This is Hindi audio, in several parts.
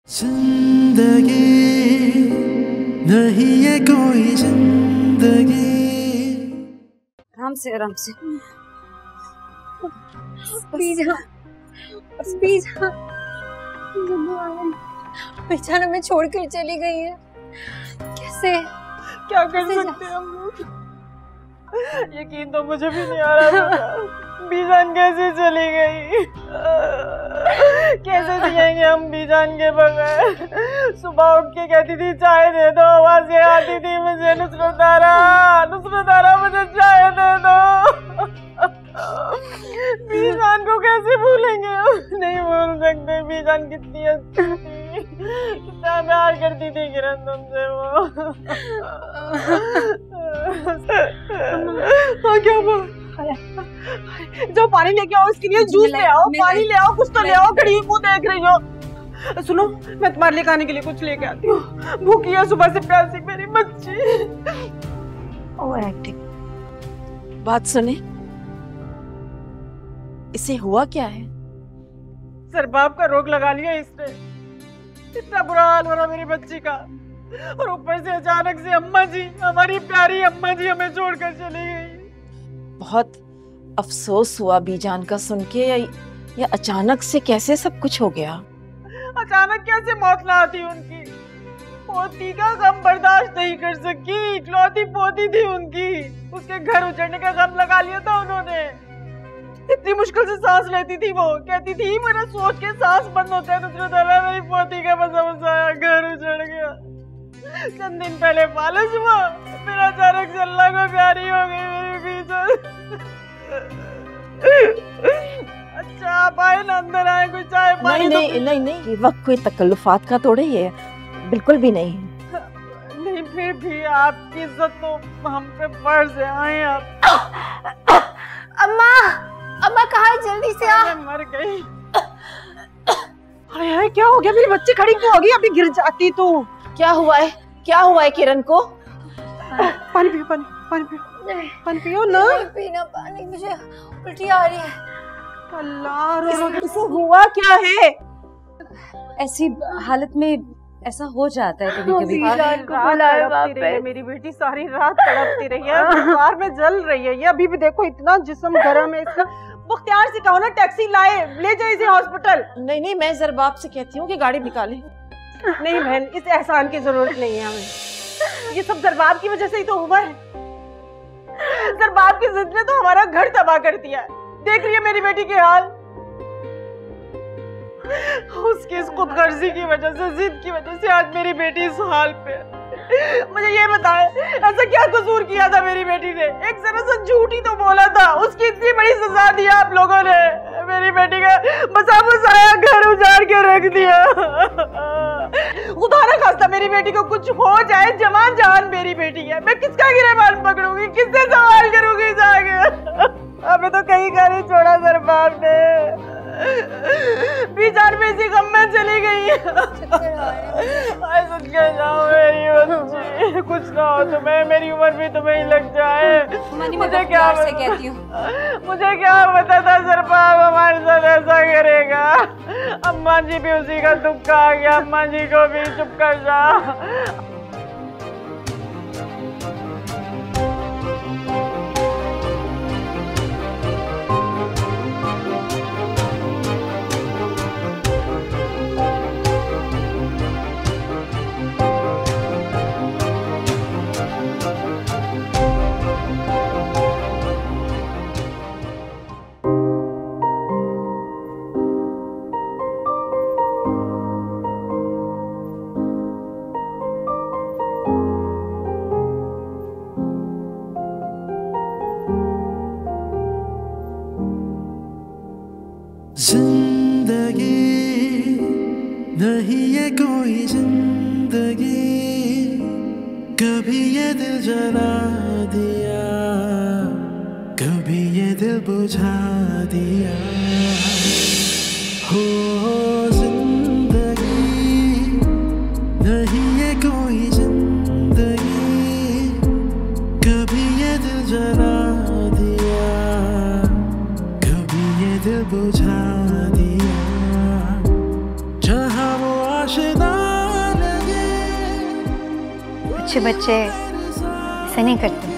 जिंदगी नहीं है कोई जिंदगी। आराम से आराम से। पहचान हमें छोड़कर चली गई है। कैसे क्या कर सकते हैं हम लोग? यकीन तो मुझे भी नहीं आ रहा। बीजान कैसे चली गई? कैसे जिएंगे हम बीजान के बगैर? सुबह उठ के कहती थी चाय दे दो, आवाज़ें आती थी मुझे नुसरत आरा मुझे चाय दे दो। बीजान को कैसे भूलेंगे? नहीं भूल सकते। बीजान कितनी अच्छी थी, कितना प्यार करती थी किरण तुमसे वो। हाँ क्या हुआ? जो पानी लेके आओ, इसके लिए जूस ले आओ, पानी ले आओ, कुछ तो ले आओ। घड़ी मुंह देख रही हो। सुनो, मैं तुम्हारे लिए खाने के लिए कुछ लेके आती हूँ। भूखी है सुबह से प्यासी मेरी बच्ची। Over acting. बात सुने, इसे हुआ क्या है? सरबाब का रोग लगा लिया इसने। इतना बुरा हाल हो रहा मेरी बच्ची का, और ऊपर से अचानक से अम्मा जी, हमारी प्यारी अम्मा जी हमें छोड़कर चली गई। बहुत अफसोस हुआ बीजान का सुन के। या अचानक से कैसे सब कुछ हो गया? अचानक कैसे मौत ना आती उनकी? पोती का गम बर्दाश्त नहीं कर सकी। इकलौती पोती थी उनकी, उसके घर उजड़ने का गम लगा लिया था उन्होंने। इतनी मुश्किल से सांस लेती थी वो, कहती थी मेरा सोच के सांस बंद होता है। नुसरत आरा मेरी पोती का बसाया घर उजड़ गया। चंद दिन पहले फालिज हुआ, फिर अचानक से अल्लाह को प्यारी हो गई मेरी बीजान। अच्छा आप आए ना, अंदर आए, कुछ चाय पानी। नहीं, ये वक्त कोई तकल्लुफात का थोड़ा ही है, बिल्कुल भी नहीं। नहीं फिर भी आपकी इज्जत तो हम पे फर्ज है। आए आप। अम्मा कहाँ है? जल्दी से आ। मैं मर गई। हाय क्या हो गया? मेरी बच्ची खड़ी क्यों हो गई? अभी गिर जाती तू। क्या हुआ है किरण को? पानी पियो, पानी पियो ना। नहीं पीना पानी, मुझे उल्टी आ रही है। अल्लाह, इसे हुआ क्या है? ऐसी हालत में ऐसा हो जाता है कभी-कभी। मेरी बेटी सारी रात तड़पती रही है, बुखार में जल रही है ये। अभी भी देखो इतना जिस्म गर्म है इसका। मुख्तियार से कहो ना टैक्सी लाए, ले जाए इसे हॉस्पिटल। नहीं, मैं जरबाब से कहती हूँ कि गाड़ी निकाले। नहीं बहन, इस एहसान की जरूरत नहीं है हमें। ये सब जरबाब की वजह से ही तो हुआ है। जरबाब की जिद ने तो हमारा घर तबाह कर दिया है। देख रही है मेरी बेटी के हाल। उसकी इस खुदगर्जी की वजह से, जिद की वजह से आज मेरी बेटी इस हाल पे। मुझे ये बताए, ऐसा क्या कसूर किया था मेरी बेटी ने? एक जरा सा झूठ ही तो बोला था, उसकी इतनी बड़ी सजा दी आप लोगों ने। मेरी बेटी का बसा बसाया घर उजाड़ के रख दिया। खुदा ना खास्ता मेरी बेटी को कुछ हो जाए, जवान जान मेरी बेटी है। मैं किसका गिरबान पकड़ूंगी, किससे सवाल करूंगी जाके? अबे तो कहीं का नहीं छोड़ा सरबाब ने। बीजान में इसी गम में चली गई। जाओ मेरी बच्ची, कुछ ना हो तुम्हें, मेरी उम्र भी तुम्हें ही लग जाए। मुझे क्या पता था सरबाब हमारे साथ ऐसा करेगा। अम्मा जी भी उसी का दुख आ गया। अम्मा जी को भी चुप कर जा। जिंदगी नहीं है कोई जिंदगी। कभी ये दिल जला दिया, कभी ये दिल बुझा दिया। हो जिंदगी नहीं है कोई जिंदगी। कभी ये दिल जला दिया, कभी ये दिल बुझा दिया। जहाँ वो आशिना अच्छे बच्चे ऐसे नहीं करते।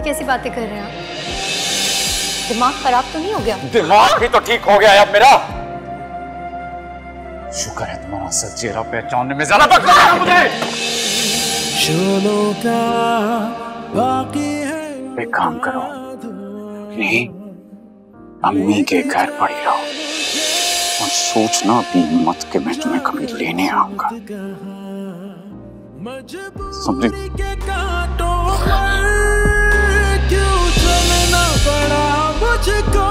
कैसी बातें कर रहे हैं आप? दिमाग खराब तो नहीं हो गया? दिमाग भी तो ठीक हो गया है अब मेरा। शुक्र है तुम्हारा असल चेहरा पहचानने में ज्यादा वक्त लगा मुझे। एक काम करो, नहीं अम्मी के घर पड़ी रहो और सोचना अपनी मत के मैं तुम्हें कभी लेने आऊंगा, समझे? मुझको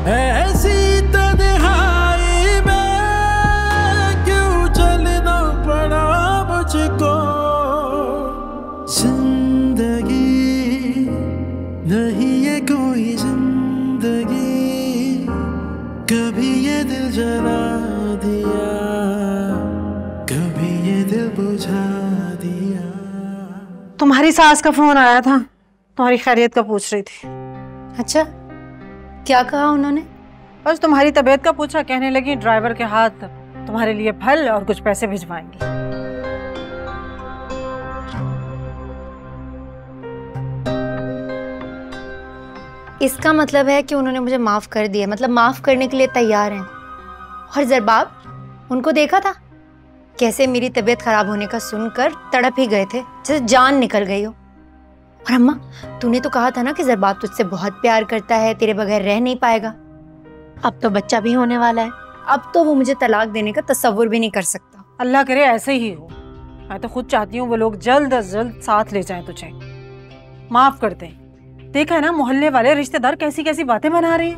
ऐसी तन्हाई में क्यों चलना पड़ा मुझको। जिंदगी नहीं है कोई जिंदगी, कभी ये दिल जला दिया, कभी ये दिल बुझा दिया। तुम्हारी सास का फोन आया था, तुम्हारी खैरियत का पूछ रही थी। अच्छा, क्या कहा उन्होंने? बस तुम्हारी तबीयत का पूछा, कहने लगी ड्राइवर के हाथ तुम्हारे लिए फल और कुछ पैसे भिजवाएंगी। इसका मतलब है कि उन्होंने मुझे माफ कर दिया, मतलब माफ करने के लिए तैयार हैं। और जरबाब, उनको देखा था कैसे मेरी तबीयत खराब होने का सुनकर तड़प ही गए थे, जैसे जान निकल गई हो। और अम्मा, तूने तो कहा था ना कि जरबाब तुझसे बहुत प्यार करता है, तेरे बगैर रह नहीं पाएगा। अब तो बच्चा भी होने वाला है, अब तो वो मुझे तलाक देने का तसव्वुर भी नहीं कर सकता। अल्लाह करे ऐसे ही हो। मैं तो खुद चाहती हूँ वो लोग जल्द अज जल्द साथ ले जाएं तुझे, माफ कर दें। देखा है ना मोहल्ले वाले रिश्तेदार कैसी कैसी बातें बना रहे हैं।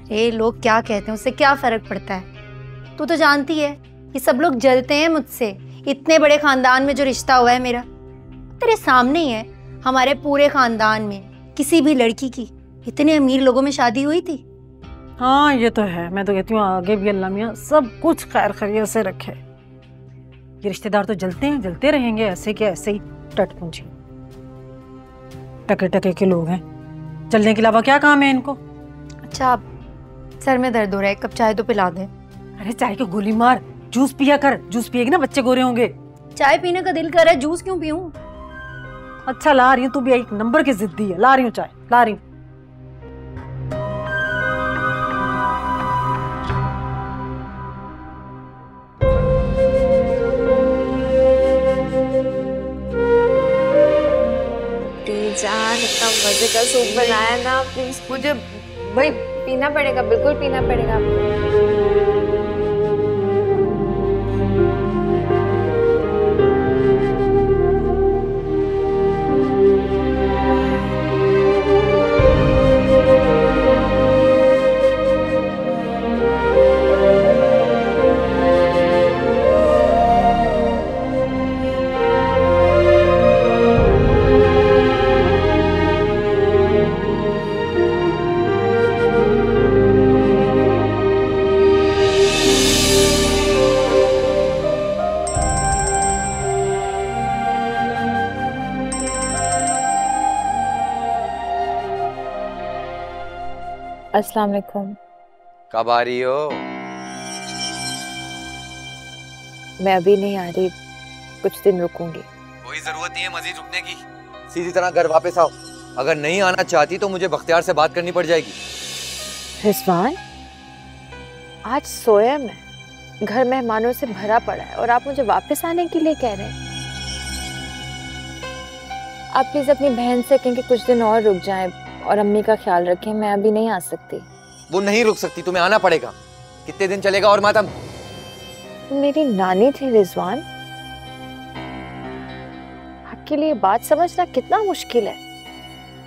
अरे लोग क्या कहते हैं उससे क्या फर्क पड़ता है? तू तो जानती है ये सब लोग जलते हैं मुझसे, इतने बड़े खानदान में जो रिश्ता हुआ है मेरा। तेरे सामने ही है, हमारे पूरे खानदान में किसी भी लड़की की इतने अमीर लोगों में शादी हुई थी? हाँ ये तो है। मैं तो कहती हूँ आगे भी अल्लाह मियाँ सब कुछ खैर खैरियत से रखे। ये रिश्तेदार तो जलते हैं, जलते रहेंगे ऐसे के ऐसे ही टटपुंजी टके टके के लोग हैं। जलने के अलावा क्या काम है इनको? अच्छा, सर में दर्द हो रहा है, कप चाय तो पिला दे। अरे चाय की गोली मार, जूस पिया कर। जूस पिएगी ना बच्चे गोरे होंगे। चाय पीने का दिल कर रहा है, जूस क्यों पीऊं? अच्छा ला रही हूँ, तू भी एक नंबर की जिद्दी है। ला रही हूँ चाय, ला रही हूँ। जान इतना मजे का सूप बनाया ना, प्लीज मुझे भाई पीना पड़ेगा, बिल्कुल पीना पड़ेगा आपको। अस्सलाम वालेकुम। कब आ रही हो? मैं अभी नहीं आ रही, कुछ दिन रुकूंगी। कोई जरूरत नहीं है मजीद रुकने की, सीधी तरह घर वापस आओ। अगर नहीं आना चाहती तो मुझे बख्तियार से बात करनी पड़ जाएगी। रिजवान, आज सोया मैं, घर मेहमानों से भरा पड़ा है और आप मुझे वापस आने के लिए कह रहे हैं। आप प्लीज अपनी बहन से कहें कि कुछ दिन और रुक जाएं और अम्मी का ख्याल रखें। मैं अभी नहीं आ सकती। वो नहीं रुक सकती, तुम्हें आना पड़ेगा। कितने दिन चलेगा और मातम? मेरी नानी थी रिजवान, आपके लिए बात समझना कितना मुश्किल है।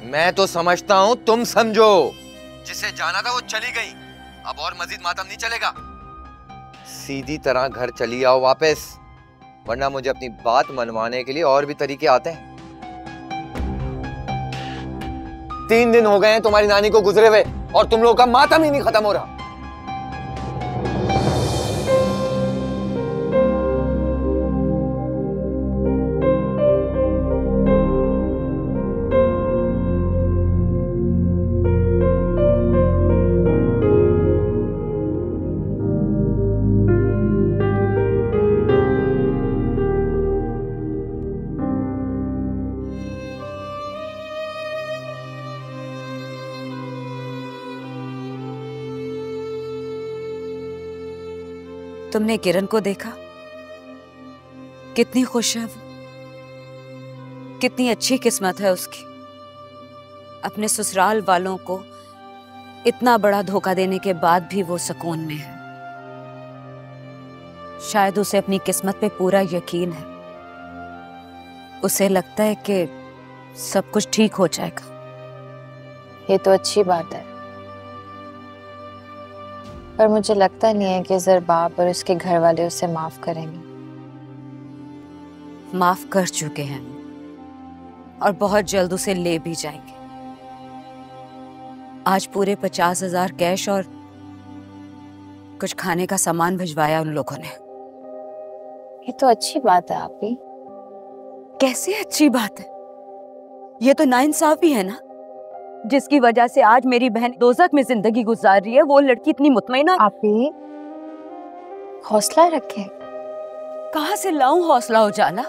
मैं तो समझता हूँ, तुम समझो। जिसे जाना था वो चली गई, अब और मजीद मातम नहीं चलेगा। सीधी तरह घर चली आओ वापस, वरना मुझे अपनी बात मनवाने के लिए और भी तरीके आते हैं। 3 दिन हो गए हैं तुम्हारी नानी को गुजरे हुए और तुम लोगों का मातम ही नहीं खत्म हो रहा। तुमने किरण को देखा? कितनी खुश है वो, कितनी अच्छी किस्मत है उसकी। अपने ससुराल वालों को इतना बड़ा धोखा देने के बाद भी वो सुकून में है। शायद उसे अपनी किस्मत पे पूरा यकीन है। उसे लगता है कि सब कुछ ठीक हो जाएगा। ये तो अच्छी बात है, पर मुझे लगता नहीं है कि ज़रबाब और उसके घर वाले उसे माफ करेंगे। माफ कर चुके हैं और बहुत जल्द उसे ले भी जाएंगे। आज पूरे 50,000 कैश और कुछ खाने का सामान भिजवाया उन लोगों ने। ये तो अच्छी बात है आपी। कैसे अच्छी बात है? ये तो नाइंसाफी है ना, जिसकी वजह से आज मेरी बहन दोज़ख में जिंदगी गुजार रही है। वो लड़की इतनी मुतमईना। आपी हौसला रखें। कहाँ से लाऊं हौसला उजाला?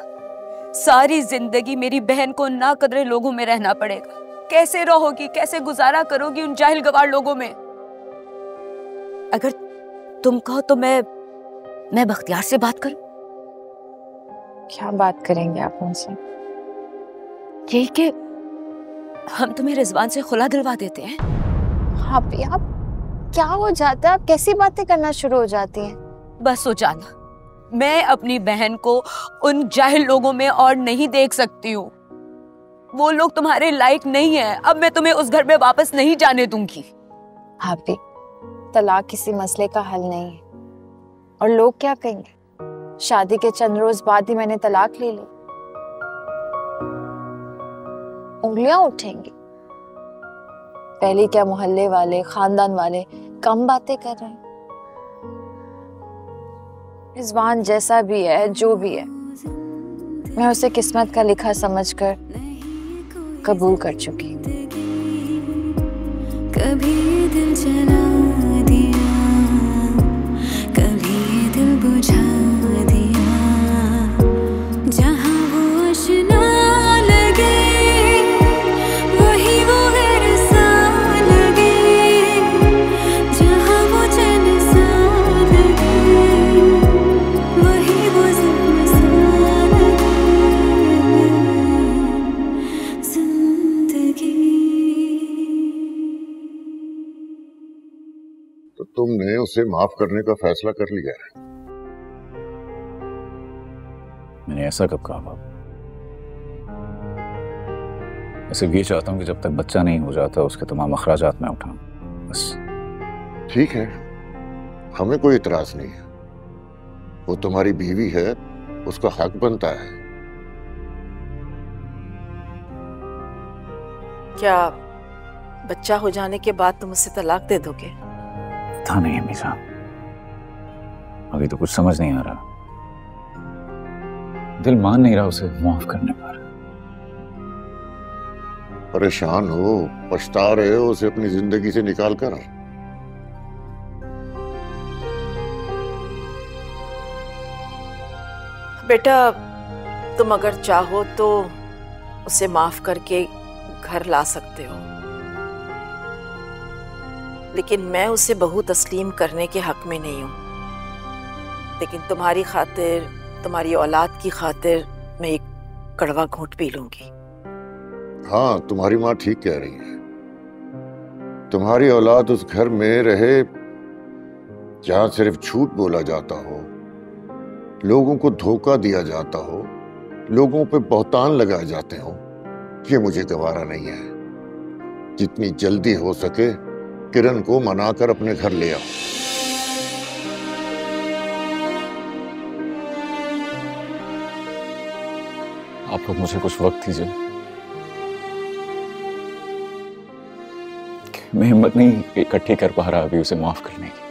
सारी जिंदगी मेरी बहन को ना कदरे लोगों में रहना पड़ेगा। कैसे रहोगी, कैसे गुजारा करोगी उन जाहिल गवार लोगों में? अगर तुम कहो तो मैं बख्तियार से बात करूं। क्या बात करेंगे आप उनसे? यही कि हम तुम्हें रिजवान से खुला दिलवा देते हैं। हाँ भी आप क्या हो जाता है? आप कैसी बातें करना शुरू हो जाती हैं? बस उजाला, मैं अपनी बहन को उन जाहिल लोगों में और नहीं देख सकती हूँ। वो लोग तुम्हारे लायक नहीं है। अब मैं तुम्हें उस घर में वापस नहीं जाने दूंगी। हाँ भी तलाक किसी मसले का हल नहीं है। और लोग क्या कहेंगे? शादी के चंद रोज बाद ही मैंने तलाक ले ली। उंगलियां उठेंगी। पहले क्या मोहल्ले वाले, खानदान वाले कम बातें कर रहे हैं। रिजवान जैसा भी है, जो भी है, मैं उसे किस्मत का लिखा समझकर कबूल कर चुकी। कभी दिल जला दिया, कभी दिल बुझा दिया। जहाँ वो आशना लगे वही वो घर सा लगे। जहाँ वो चैन सा लगे वही वो ज़िम्मे सा लगे। जिंदगी। तो तुमने उसे माफ करने का फैसला कर लिया है? मैंने ऐसा कब कहा बाप? मैं सिर्फ ये चाहता हूँ कि जब तक बच्चा नहीं हो जाता उसके तमाम अखराजात मैं उठाऊं, बस। ठीक है, हमें कोई इतराज नहीं है। वो तुम्हारी बीवी है, उसका हक बनता है। क्या बच्चा हो जाने के बाद तुम उसे तलाक दे दोगे? था नहीं अम्मी जान, अभी तो कुछ समझ नहीं आ रहा। दिल मान नहीं रहा उसे माफ करने पर। परेशान हो, पछता रहे हो उसे अपनी जिंदगी से निकाल कर। बेटा, तुम अगर चाहो तो उसे माफ करके घर ला सकते हो, लेकिन मैं उसे बहू तस्लीम करने के हक में नहीं हूं। लेकिन तुम्हारी खातिर, तुम्हारी औलाद की खातिर मैं एक कड़वा घूंट पी लूंगी। हाँ, तुम्हारी माँ ठीक कह रही है। तुम्हारी औलाद उस घर में रहे जहां सिर्फ झूठ बोला जाता हो, लोगों को धोखा दिया जाता हो, लोगों पे बहतान लगाए जाते हो। ये मुझे गवारा नहीं है। जितनी जल्दी हो सके किरण को मनाकर अपने घर ले आओ। आप लोग मुझे कुछ वक्त दीजिए। मैं हिम्मत नहीं इकट्ठी कर पा रहा अभी उसे माफ करने की।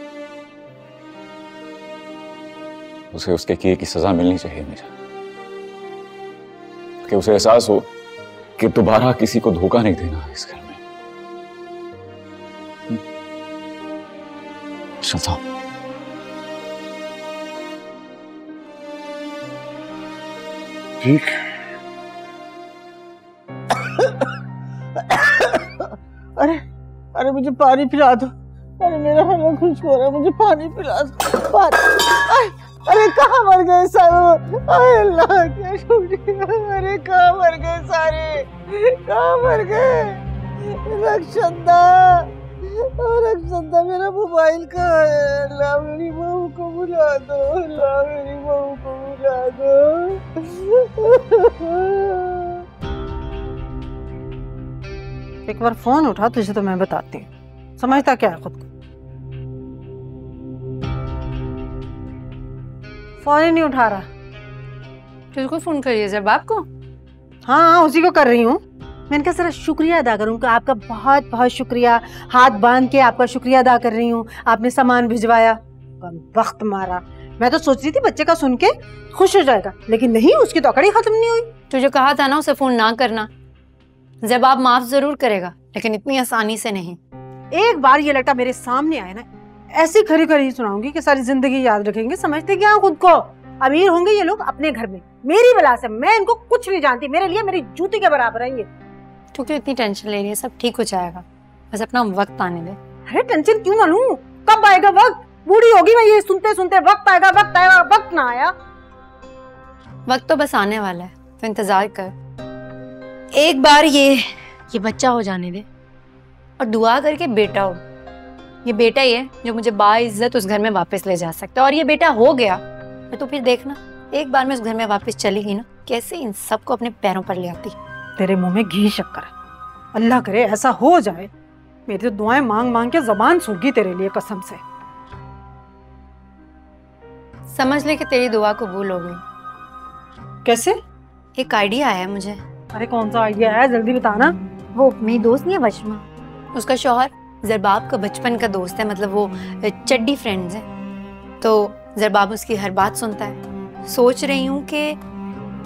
उसे उसके किए की सजा मिलनी चाहिए मुझे, कि उसे एहसास हो कि दोबारा किसी को धोखा नहीं देना इस घर में। शजा। ठीक है। अरे अरे मुझे पानी पिला दो। अरे मेरा गला खुश्क हो रहा है, मुझे पानी पिला दो। पानी। अरे कहाँ मर गए सब? अल्लाह क्या शुक्रिया। अरे कहाँ मर गए सारे? कहाँ मर गए? रक्षंदा, रक्षंदा मेरा मोबाइल कहाँ है? अल्लाह मेरी बहू को बुला दो। अल्लाह मेरी बहू को बुला दो। एक बार फोन उठा, तुझे तो मैं बताती हूँ। समझता क्या है खुद को? फोन ही नहीं उठा रहा। किसको फोन करिए जरबाब को? हाँ उसी को कर रही हूँ। मैंने कहा जरा शुक्रिया अदा करूँ, आपका बहुत बहुत शुक्रिया। हाथ बांध के आपका शुक्रिया अदा कर रही हूँ, आपने सामान भिजवाया। वक्त मारा। मैं तो सोच रही थी बच्चे का सुन के खुश हो जाएगा, लेकिन नहीं, उसकी तो अकड़ ही खत्म नहीं हुई। तुझे कहा था ना उसे फोन ना करना। जरबाब माफ जरूर करेगा, लेकिन इतनी आसानी से नहीं। एक बार ये लड़का मेरे सामने आए ना, ऐसी खरी खरी सुनाऊंगी कि सारी जिंदगी याद रखेंगे। समझते क्या खुद को? अमीर होंगे ये लोग अपने घर में, मेरी बला से। मैं इनको कुछ नहीं जानती, मेरे लिए मेरी जूती के बराबर है ये। तू क्यों इतनी टेंशन ले रही है? सब ठीक हो जाएगा, बस अपना वक्त आने दे। अरे टेंशन क्यों ना लूं? कब आएगा वक्त? बूढ़ी होगी मैं ये सुनते सुनते। वक्त आएगा, वक्त आएगा, वक्त ना आया। वक्त तो बस आने वाला है, तो इंतजार कर। एक बार ये बच्चा हो जाने दे और दुआ करके बेटा हो। ये बेटा ही है जो मुझे बाइज्जत उस घर में वापस ले जा सकता है। और ये बेटा हो गया तो फिर देखना, एक बार मैं उस घर में वापस चलेगी ना, कैसे इन सबको अपने पैरों पर ले आती। तेरे मुंह में घी शक्कर है। अल्लाह करे ऐसा हो जाए। मेरी तो दुआएं मांग मांग के जबान सूखी तेरे लिए, कसम से। समझ ले कि तेरी दुआ कबूल हो गई। कैसे? एक आइडिया आया मुझे। अरे कौन सा आइडिया है? जल्दी बताना। वो मेरी दोस्त नहीं है वशमा, उसका शौहर जरबाब का बचपन का दोस्त है, मतलब वो चड्डी फ्रेंड्स हैं। तो जरबाब उसकी हर बात सुनता है। सोच रही हूँ कि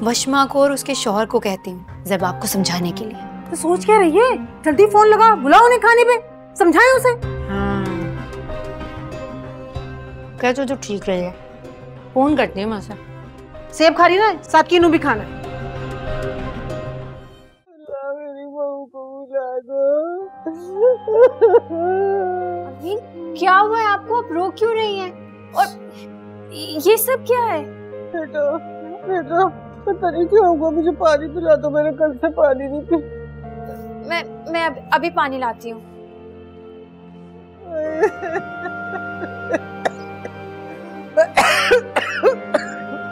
वशमा को और उसके शौहर को कहती हूँ जरबाब को समझाने के लिए। तो सोच क्या रही है? जल्दी फोन लगा, बुलाओ उन्हें खाने पे, समझाएं उसे। हाँ। क्या तो ठीक रहेगा। फोन करती हूँ मैं उसे। सेब खा रही ना, साथ की भी खाना है। मेरी बहू को बुला दो। क्या हुआ है आपको? आप रो क्यों रही हैं? और ये सब क्या है? बेटा बेटा पता नहीं क्या होगा, मुझे पानी पिला दो। मैंने कल से पानी नहीं पी। मैं अभी पानी लाती हूँ।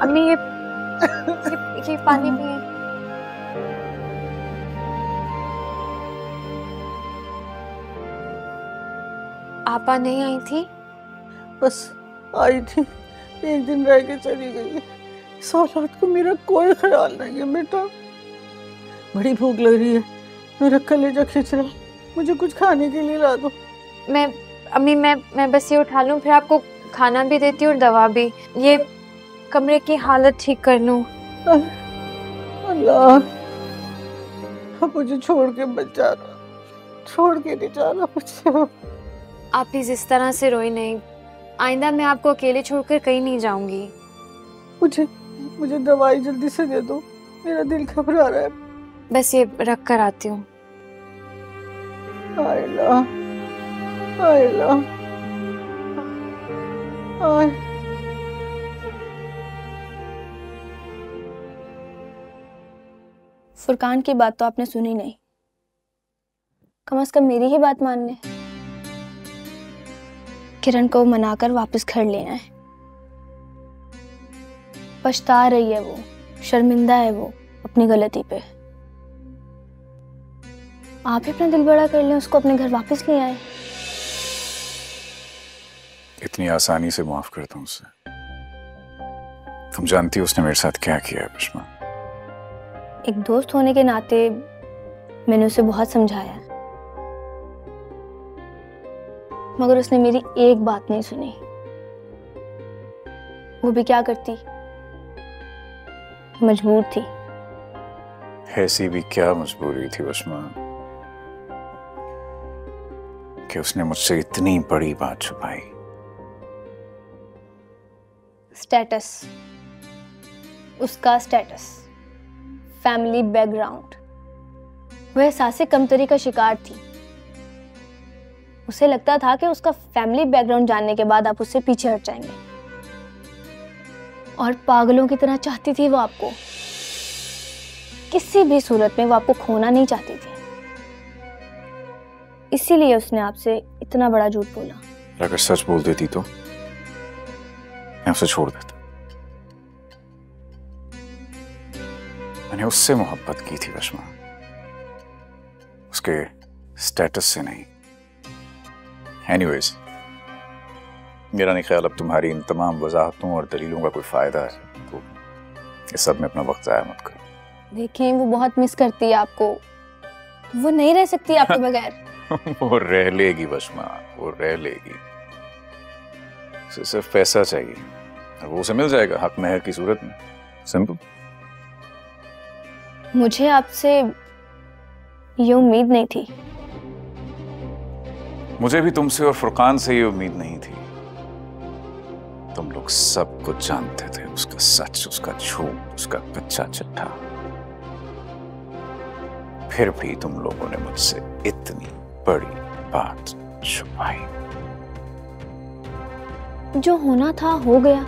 अम्मी ये पानी पिए। आपा नहीं आई थी? बस आई थी, एक दिन रह के चली गई है। इस औलाद को मेरा कोई ख्याल नहीं है। बेटा बड़ी भूख लग रही है, मेरा कलेजा खींच रहा है, मुझे कुछ खाने के लिए ला दो। अम्मी मैं बस ये उठा लूं, फिर आपको खाना भी देती हूँ और दवा भी। ये कमरे की हालत ठीक कर लूं। अल्लाह अब मुझे छोड़ के मत जाना, छोड़ के नहीं जाना मुझे। आप प्लीज इस तरह से रोई नहीं। आइंदा मैं आपको अकेले छोड़कर कहीं नहीं जाऊंगी। मुझे दवाई जल्दी से दे दो, मेरा दिल घबरा रहा है। बस ये रख कर आती हूँ। फुरकान की बात तो आपने सुनी नहीं, कम से कम मेरी ही बात मान ले। किरण को मनाकर वापस घर लेना है। पछता रही है वो, शर्मिंदा है वो अपनी गलती पे। आप ही अपना दिल बड़ा कर लें, उसको अपने घर वापस ले आए। इतनी आसानी से माफ करता हूँ उसे? तुम जानती हो उसने मेरे साथ क्या किया है बिस्मा। एक दोस्त होने के नाते मैंने उसे बहुत समझाया, मगर उसने मेरी एक बात नहीं सुनी। वो भी क्या करती, मजबूर थी। ऐसी भी क्या मजबूरी थी उस्मा कि उसने मुझसे इतनी बड़ी बात छुपाई? स्टेटस, उसका स्टेटस, फैमिली बैकग्राउंड। वह एहसास कमतरी का शिकार थी। उसे लगता था कि उसका फैमिली बैकग्राउंड जानने के बाद आप उससे पीछे हट जाएंगे, और पागलों की तरह चाहती थी वो आपको। किसी भी सूरत में वो आपको खोना नहीं चाहती थी। इसीलिए उसने आपसे इतना बड़ा झूठ बोला। अगर सच बोल देती तो मैं उसे छोड़ देता। मैंने उससे मोहब्बत की थी वशमा, उसके स्टेटस से नहीं। एनीवेज, मेरा नहीं ख्याल अब तुम्हारी इन तमाम वजाहतों और दलीलों का कोई फायदा है, तो इस सब में अपना वक्त जाया मत करो। देखें, वो बहुत मिस करती है आपको। वो नहीं रह सकती आपके बगैर। वो रह लेगी वशमा, वो रह लेगी। उसे सिर्फ पैसा चाहिए, वो उसे मिल जाएगा हक महर की सूरत में। सिंपल। मुझे आपसे ये उम्मीद नहीं थी। मुझे भी तुमसे और फुरकान से ये उम्मीद नहीं थी। तुम लोग सब कुछ जानते थे, उसका सच, उसका झूठ, उसका कच्चा चिट्ठा। फिर भी तुम लोगों ने मुझसे इतनी बड़ी बात छुपाई। जो होना था हो गया।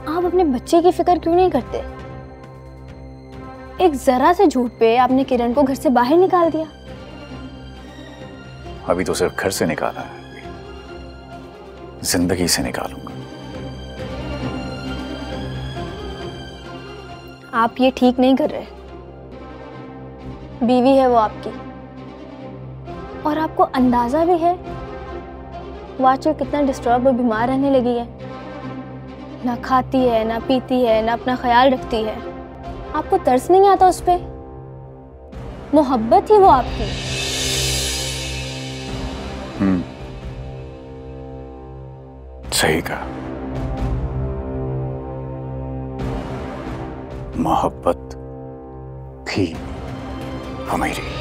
आप अपने बच्चे की फिक्र क्यों नहीं करते? एक जरा से झूठ पे आपने किरण को घर से बाहर निकाल दिया। अभी तो सिर्फ घर से निकाला है, जिंदगी से निकालूंगा। आप ये ठीक नहीं कर रहे। बीवी है वो आपकी, और आपको अंदाजा भी है वो आजकल कितना डिस्टर्ब और बीमार रहने लगी है। ना खाती है, ना पीती है, ना अपना ख्याल रखती है। आपको तरस नहीं आता उस पे? मोहब्बत ही वो आपकी। सही कहा। मोहब्बत थी वो मेरी।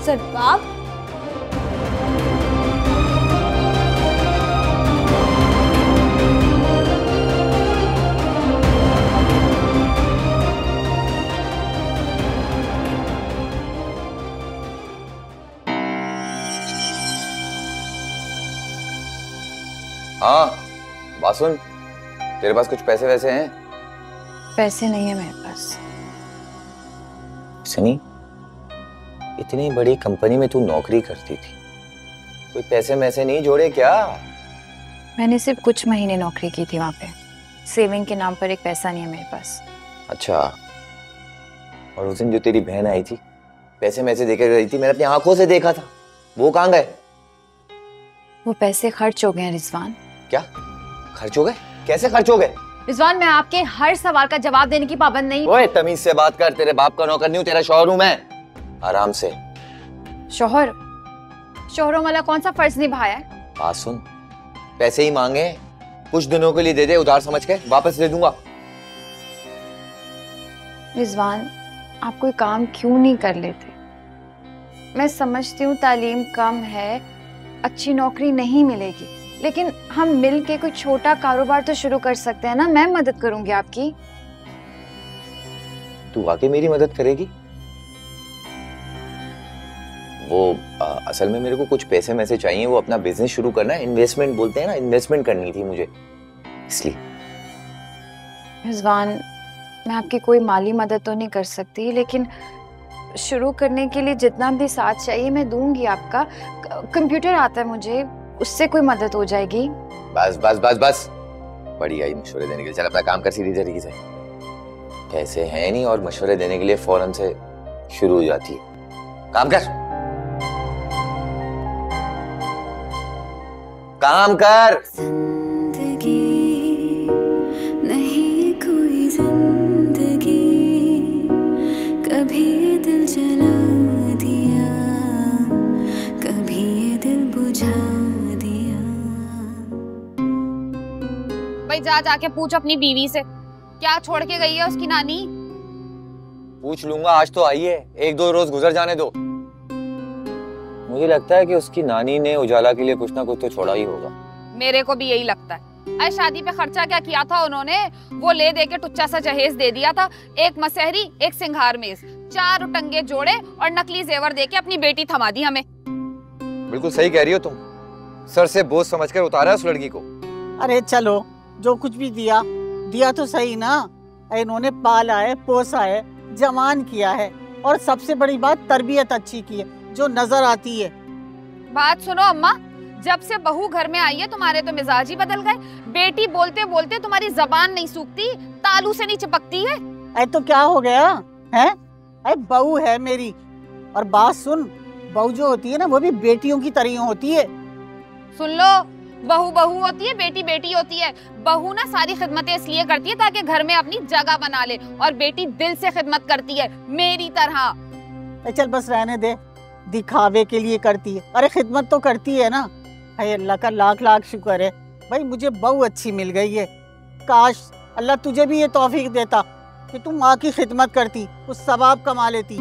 सरबाब, हाँ बात सुन, तेरे पास कुछ पैसे वैसे हैं? पैसे नहीं है मेरे पास। सनी, इतनी बड़ी कंपनी में तू नौकरी करती थी, कोई पैसे मैसे नहीं जोड़े क्या? मैंने सिर्फ कुछ महीने नौकरी की थी वहां पे। सेविंग के नाम पर एक पैसा नहीं है मेरे पास। अच्छा, और उस दिन जो तेरी बहन आई थी, पैसे मैसे देकर गई थी, मैंने अपनी आंखों से देखा था, वो कहाँ गए? वो पैसे खर्च हो गए हैं रिजवान। क्या खर्च हो गए? कैसे खर्च हो गए? रिजवान, मैं आपके हर सवाल का जवाब देने की पाबंद नहीं। ओए तमीज से बात कर, तेरे बाप का नौकर नहीं हूं, तेरा शौहर हूं मैं। आराम से। शौहर? शौहरों वाला कौन सा फर्ज निभाया है? बात सुन, पैसे ही मांगे, कुछ दिनों के लिए दे दे, उधार समझ के वापस दे दूंगा। रिजवान, आप कोई काम क्यों नहीं कर लेते? मैं समझती हूँ तालीम कम है, अच्छी नौकरी नहीं मिलेगी, लेकिन हम मिल के कोई छोटा कारोबार तो शुरू कर सकते हैं ना। मैं मदद करूंगी आपकी। तू वाकई मेरी मदद करेगी? वो असल में मेरे को कुछ पैसे में से चाहिए, वो अपना बिजनेस शुरू करना है, इन्वेस्टमेंट बोलते हैं ना, इन्वेस्टमेंट करनी थी मुझे, इसलिए। रिजवान, मैं आपकी कोई माली मदद तो नहीं कर सकती, लेकिन शुरू करने के लिए जितना भी साथ चाहिए मैं दूंगी आपका। कंप्यूटर आता है मुझे, उससे कोई मदद हो जाएगी। बस बस बस बस, बड़ी आई मशवरे देने के लिए। चल अपना काम कर सीधी तरीके से। पैसे हैं नहीं और मशवरे देने के लिए फौरन से शुरू हो जाती है। काम कर। काम कर। जिंदगी नहीं कोई जिंदगी, कभी ये दिल जला दिया, कभी ये दिल बुझा दिया। भाई जा जाके पूछ अपनी बीवी से क्या छोड़ के गई है उसकी नानी। पूछ लूंगा, आज तो आई है, एक दो रोज गुजर जाने दो। मुझे लगता है कि उसकी नानी ने उजाला के लिए कुछ ना कुछ तो छोड़ा ही होगा। मेरे को भी यही लगता है। अरे शादी पे खर्चा क्या किया था उन्होंने, वो ले दे के टुच्चा सा जहेज दे दिया था, एक मसहरी एक सिंघार मेज, 4 टंगे जोड़े और नकली जेवर दे के अपनी बेटी थमा दी हमें। बिल्कुल सही कह रही हो तुम, सर से बोझ समझकर उतारा उस लड़की को। अरे चलो, जो कुछ भी दिया दिया तो सही ना। इन्होंने पाला है, पोसा है, जवान किया है, और सबसे बड़ी बात तरबियत अच्छी की है जो नजर आती है। बात सुनो अम्मा, जब से बहू घर में आई है तुम्हारे तो मिजाज ही बदल गए। बेटी बोलते बोलते तुम्हारी जबान नहीं सूखती, तालू से नहीं चिपकती है। ऐ तो क्या हो गया है? ऐ बहू है मेरी, और बात सुन, बहू जो होती है ना वो भी बेटियों की तरह होती है। सुन लो, बहू बहू होती है, बेटी बेटी होती है। बहू ना सारी खिदमतें इसलिए करती है ताकि घर में अपनी जगह बना ले, और बेटी दिल से खिदमत करती है मेरी तरह। चल बस रहने दे, दिखावे के लिए करती है। अरे खिदमत तो करती है ना। है अल्लाह का लाख लाख शुक्र है भाई, मुझे बहू अच्छी मिल गई है। काश अल्लाह तुझे भी ये तौफीक देता कि तुम माँ की खिदमत करती, कुछ सवाब कमा लेती।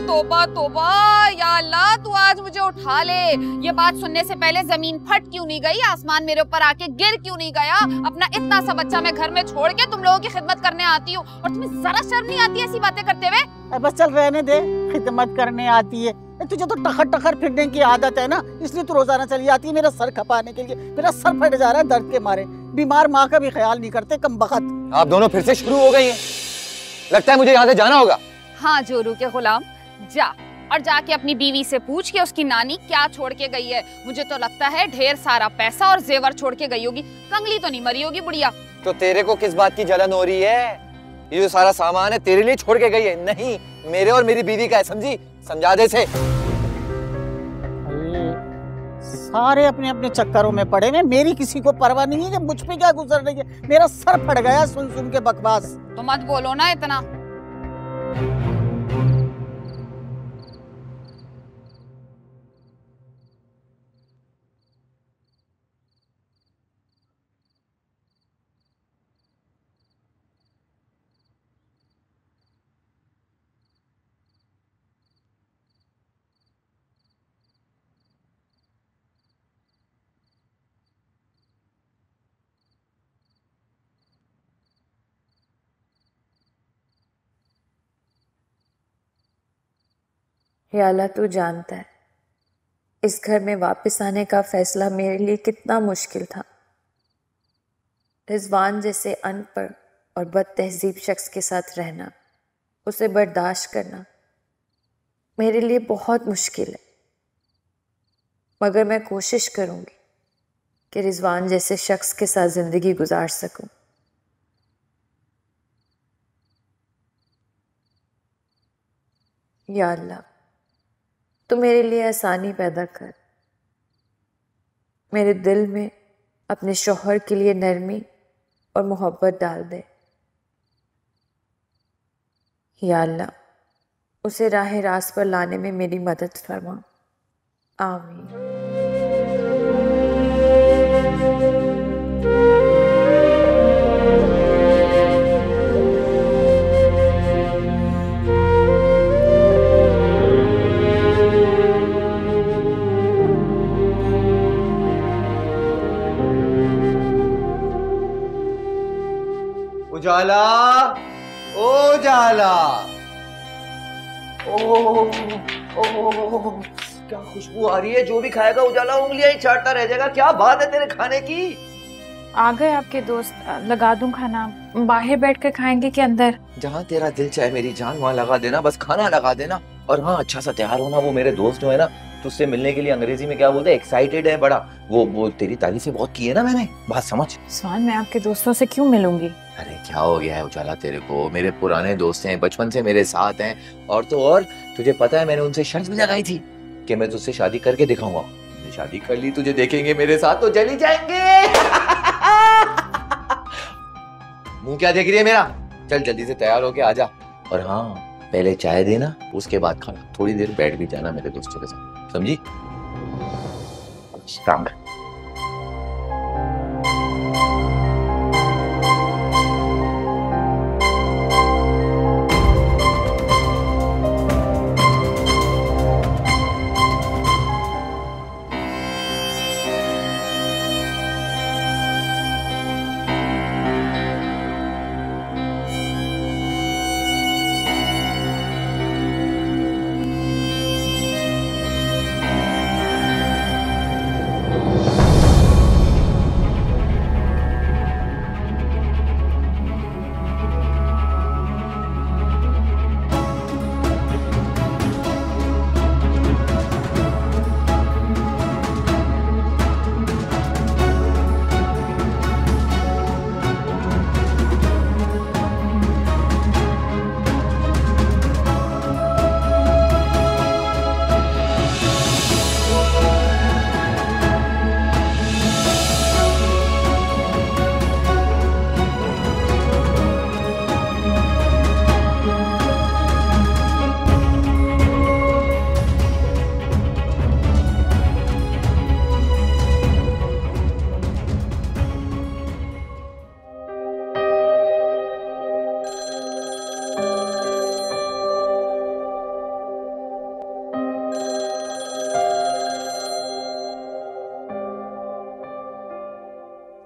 तोबा तोबा, या अल्लाह तू आज मुझे उठा ले। ये बात सुनने से पहले जमीन फट क्यों नहीं गई, आसमान मेरे ऊपर आके गिर क्यों नहीं गया। अपना इतना सा बच्चा मैं घर में छोड़ के तुम लोगों की खिदमत करने आती हूँ, और तुम्हें जरा शर्म नहीं आती ऐसी बातें करते हुए। बस चल रहने दे, खिदमत करने आती है। तुझे तो टखर टखर फिरने की आदत है ना, इसलिए तू रोजाना चली आती है मेरा सर खपाने के लिए। मेरा सर फट जा रहा है दर्द के मारे। बीमार माँ का भी ख्याल नहीं करते, कम बखत। आप दोनों फिर से शुरू हो गई हैं। लगता है मुझे यहाँ से जाना होगा। हाँ जोरू के गुलाम, जा और जाके अपनी बीवी से पूछ के उसकी नानी क्या छोड़ के गई है। मुझे तो लगता है ढेर सारा पैसा और जेवर छोड़ के गई होगी, कंगली तो नहीं मरी होगी बुढ़िया। तो तेरे को किस बात की जलन हो रही है? ये जो सारा सामान है तेरे लिए छोड़ के गई है, नहीं मेरे और मेरी बीवी का है, समझी? समझा दे से। सारे अपने अपने चक्करों में पड़े हैं, मेरी किसी को परवाह नहीं है कि मुझ पे क्या गुजर रही है। मेरा सर फट गया सुन सुन के बकवास। तो मत बोलो ना इतना। या अल्लाह तू जानता है इस घर में वापस आने का फैसला मेरे लिए कितना मुश्किल था। रिजवान जैसे अनपढ़ और बद तहजीब शख्स के साथ रहना, उसे बर्दाश्त करना मेरे लिए बहुत मुश्किल है, मगर मैं कोशिश करूँगी कि रिजवान जैसे शख्स के साथ ज़िंदगी गुजार सकूँ। या अल्लाह तू मेरे लिए आसानी पैदा कर, मेरे दिल में अपने शौहर के लिए नरमी और मोहब्बत डाल दे। या अल्लाह उसे राह रास्त पर लाने में मेरी मदद फरमा। आमीन। उजाला, ओ उजाला, ओ क्या खुशबू आ रही है। जो भी खाएगा उजाला उंगलियां ही चाटता रह जाएगा। क्या बात है तेरे खाने की? आ गए आपके दोस्त, लगा दूं खाना? बाहर बैठ कर खाएंगे कि अंदर? जहाँ तेरा दिल चाहे मेरी जान वहाँ लगा देना, बस खाना लगा देना। और हाँ, अच्छा सा तैयार होना। वो मेरे दोस्त जो है ना, तुझसे मिलने के लिए अंग्रेजी में क्या बोलते हैं, एक्साइटेड है बड़ा। वो तेरी तारीफें बहुत की है ना मैंने, बात समझ। स्वान मैं आपके दोस्तों से क्यों मिलूंगी? अरे क्या हो गया है उजाला तेरे को? मेरे पुराने दोस्त हैं, बचपन से मेरे साथ हैं। और तो और तुझे पता है मैंने उनसे शर्त भी लगाई थी कि मैं तुझसे शादी करके दिखाऊंगा। शादी कर ली, तुझे देखेंगे मेरे साथ तो जली जाएंगे। मुंह क्या देख रही है मेरा? चल जल्दी से तैयार होके आजा। और हाँ, पहले चाय देना, उसके बाद खाना। थोड़ी देर बैठ भी जाना मेरे दोस्तों के साथ, समझी? काम कर।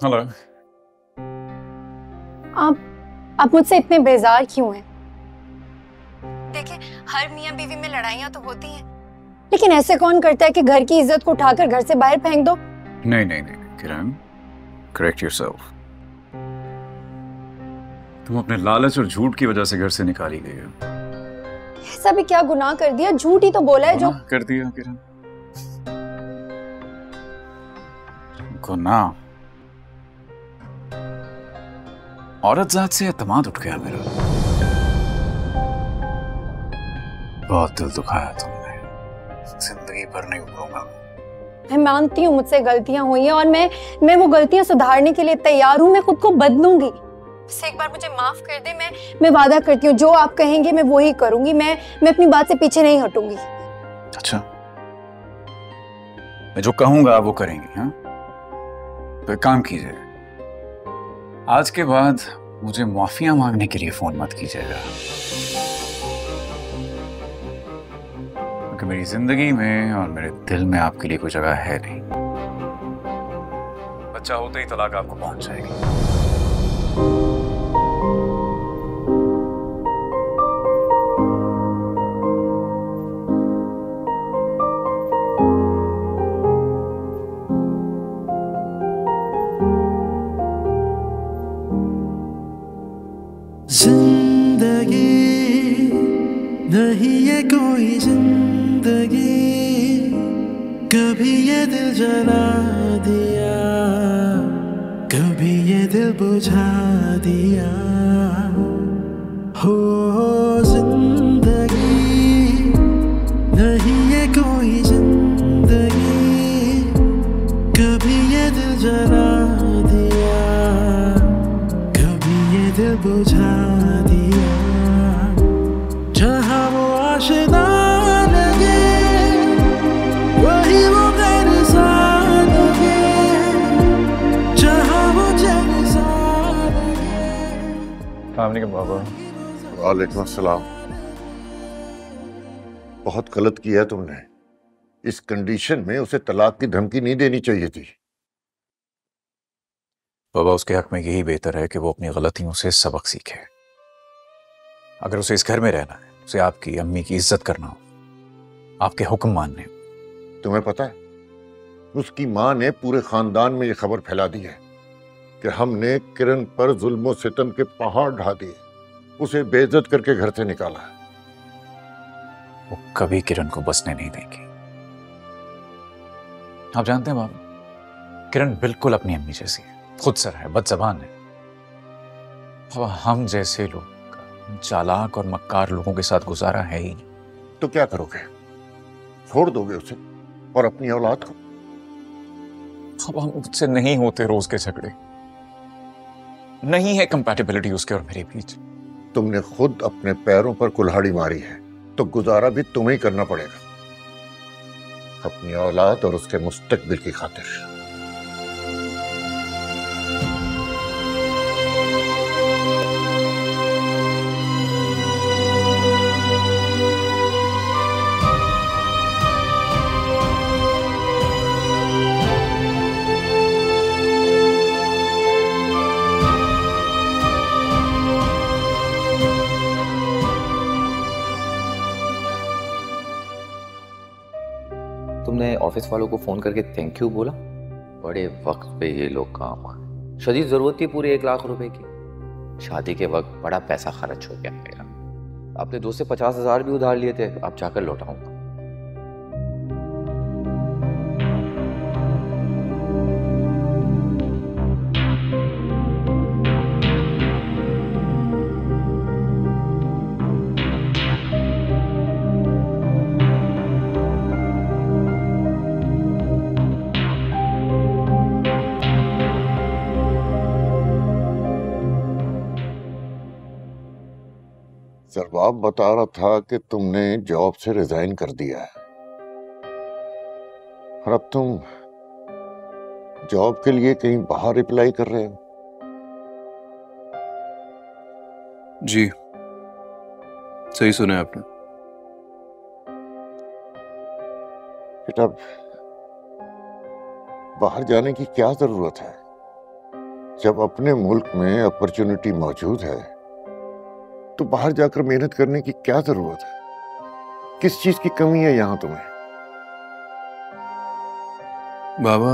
हेलो। आप मुझसे इतने बेजार क्यों हैं? देखिए, हर मियाँ बीवी में लड़ाइयाँ तो होती हैं, लेकिन ऐसे कौन करता है कि घर की इज्जत को उठाकर घर से बाहर फेंक दो? नहीं नहीं नहीं किरण, करेक्ट योरसेल्फ। तुम अपने लालच और झूठ की वजह से घर से निकाली गई हो। ऐसा भी क्या गुनाह कर दिया? झूठ ही तो बोला है जो कर दिया किरण। गुनाह? औरत जात से एतमाद उठ गया मेरा। बहुत दिल दुखाया तुमने, जिंदगी भर नहीं उभरूंगा। मैं मानती हूँ मुझसे गलतियां हुई हैं और मैं वो गलतियां सुधारने के लिए तैयार हूँ। मैं खुद को बदलूंगी। बस एक बार मुझे माफ कर दे। मैं वादा करती हूँ, जो आप कहेंगे मैं वो ही करूंगी। मैं अपनी बात से पीछे नहीं हटूंगी। अच्छा, मैं जो कहूंगा आप वो करेंगी? हाँ, तो एक काम कीजिए, आज के बाद मुझे माफिया मांगने के लिए फोन मत कीजिएगा, क्योंकि मेरी जिंदगी में और मेरे दिल में आपके लिए कोई जगह है नहीं। बच्चा होते ही तलाक आपको पहुंच जाएगी। जिंदगी नहीं है कोई जिंदगी, कभी ये दिल जला दिया, कभी ये दिल बुझा दिया। हो जिंदगी नहीं है कोई जिंदगी, कभी ये दिल जला दिया, कभी ये दिल बुझा दिया। जहाँ वो आशिना लगे, वही वो गैर सा लगे, जहाँ वो चैन सा लगे। बाबा। वालेकुम अस्सलाम। बहुत गलत किया तुमने। इस कंडीशन में उसे तलाक की धमकी नहीं देनी चाहिए थी। बाबा, उसके हक में यही बेहतर है कि वो अपनी गलतियों से सबक सीखे। अगर उसे इस घर में रहना है, उसे आपकी अम्मी की इज्जत करना हो, आपके हुक्म मानने हो। तुम्हें पता है, उसकी मां ने पूरे खानदान में ये खबर फैला दी है कि हमने किरण पर जुल्म सितम के पहाड़ ढा दिए, उसे बेइज्जत करके घर से निकाला है। वो कभी किरण को बसने नहीं देगी। आप जानते हैं बाबा, किरण बिल्कुल अपनी अम्मी जैसी है, खुदसर है, बदजबान है। बाबा, हम जैसे लोग चालाक और मक्कार लोगों के साथ गुजारा है ही नहीं। तो क्या करोगे? छोड़ दोगे उसे और अपनी औलाद को? अब मुझसे नहीं होते रोज के झगड़े, नहीं है कंपैटिबिलिटी उसके और मेरे बीच। तुमने खुद अपने पैरों पर कुल्हाड़ी मारी है, तो गुजारा भी तुम्हें ही करना पड़ेगा, अपनी औलाद और उसके मुस्तकबिल की खातिर। तुमने ऑफिस वालों को फोन करके थैंक यू बोला? बड़े वक्त पे ये लोग काम आए। शदीद जरूरत थी पूरे 1 लाख रुपए की। शादी के वक्त बड़ा पैसा खर्च हो गया मेरा। आपने 2 से 50,000 भी उधार लिए थे, अब जाकर लौटाऊंगा। सरबाब बता रहा था कि तुमने जॉब से रिजाइन कर दिया है और अब तुम जॉब के लिए कहीं बाहर अप्लाई कर रहे हो। जी सही सुना है आपने। बेटा, बाहर जाने की क्या जरूरत है जब अपने मुल्क में अपॉर्चुनिटी मौजूद है, तो बाहर जाकर मेहनत करने की क्या जरूरत है? किस चीज की कमी है यहां तुम्हें? बाबा,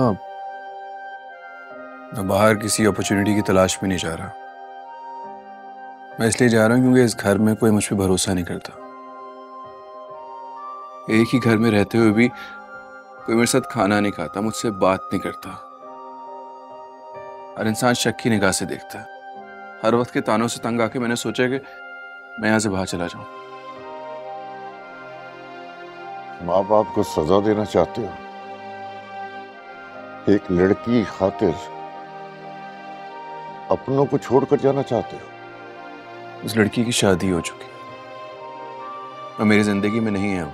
मैं बाहर किसी अपॉर्चुनिटी की तलाश में नहीं जा रहा। मैं इसलिए जा रहा हूं क्योंकि इस घर में कोई मुझ पे भरोसा नहीं करता। एक ही घर में रहते हुए भी कोई मेरे साथ खाना नहीं खाता, मुझसे बात नहीं करता। हर इंसान शक की निगाह से देखता है। हर वक्त के तानों से तंग आके मैंने सोचा कि मैं यहां से बाहर चला जाऊं। माँ बाप को सजा देना चाहते हो? एक लड़की की खातिर अपनों को छोड़कर जाना चाहते हो? उस लड़की की शादी हो चुकी है और मेरी जिंदगी में नहीं है वो।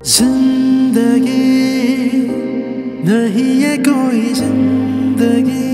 जिंदगी नहीं है कोई जिंदगी